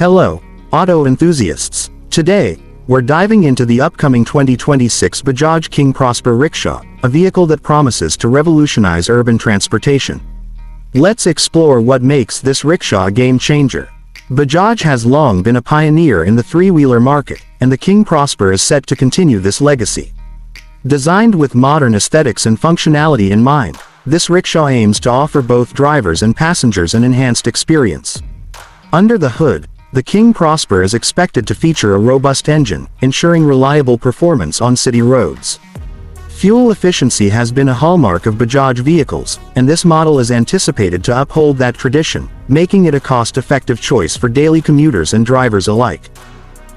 Hello, auto enthusiasts. Today, we're diving into the upcoming 2026 Bajaj King Prosper Rickshaw, a vehicle that promises to revolutionize urban transportation. Let's explore what makes this rickshaw a game-changer. Bajaj has long been a pioneer in the three-wheeler market, and the King Prosper is set to continue this legacy. Designed with modern aesthetics and functionality in mind, this rickshaw aims to offer both drivers and passengers an enhanced experience. Under the hood, the King Prosper is expected to feature a robust engine, ensuring reliable performance on city roads. Fuel efficiency has been a hallmark of Bajaj vehicles, and this model is anticipated to uphold that tradition, making it a cost-effective choice for daily commuters and drivers alike.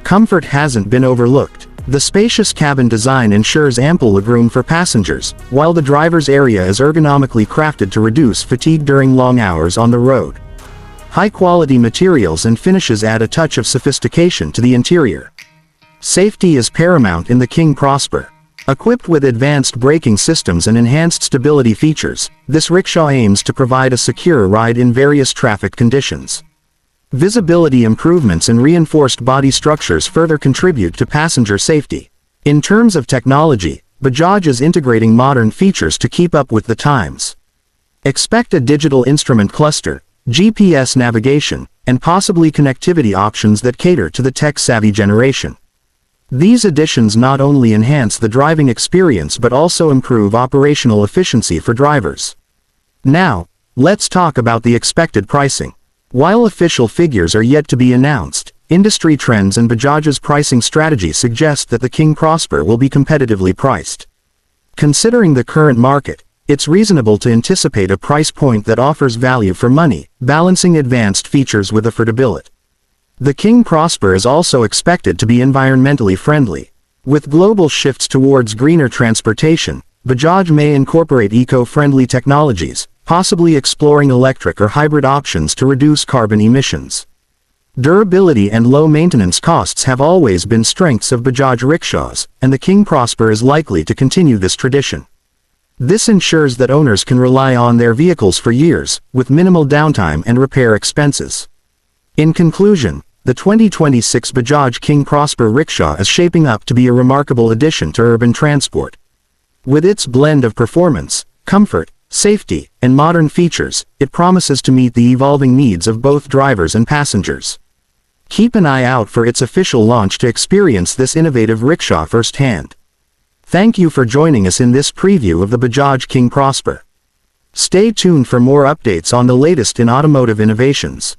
Comfort hasn't been overlooked. The spacious cabin design ensures ample legroom for passengers, while the driver's area is ergonomically crafted to reduce fatigue during long hours on the road. High-quality materials and finishes add a touch of sophistication to the interior. Safety is paramount in the King Prosper. Equipped with advanced braking systems and enhanced stability features, this rickshaw aims to provide a secure ride in various traffic conditions. Visibility improvements and reinforced body structures further contribute to passenger safety. In terms of technology, Bajaj is integrating modern features to keep up with the times. Expect a digital instrument cluster, GPS navigation, and possibly connectivity options that cater to the tech-savvy generation. These additions not only enhance the driving experience but also improve operational efficiency for drivers. Now, let's talk about the expected pricing. While official figures are yet to be announced, industry trends and Bajaj's pricing strategy suggest that the King Prosper will be competitively priced. Considering the current market, it's reasonable to anticipate a price point that offers value for money, balancing advanced features with affordability. The King Prosper is also expected to be environmentally friendly. With global shifts towards greener transportation, Bajaj may incorporate eco-friendly technologies, possibly exploring electric or hybrid options to reduce carbon emissions. Durability and low maintenance costs have always been strengths of Bajaj rickshaws, and the King Prosper is likely to continue this tradition. This ensures that owners can rely on their vehicles for years, with minimal downtime and repair expenses. In conclusion, the 2026 Bajaj King Prosper Rickshaw is shaping up to be a remarkable addition to urban transport. With its blend of performance, comfort, safety, and modern features, it promises to meet the evolving needs of both drivers and passengers. Keep an eye out for its official launch to experience this innovative rickshaw firsthand. Thank you for joining us in this preview of the Bajaj King Prosper. Stay tuned for more updates on the latest in automotive innovations.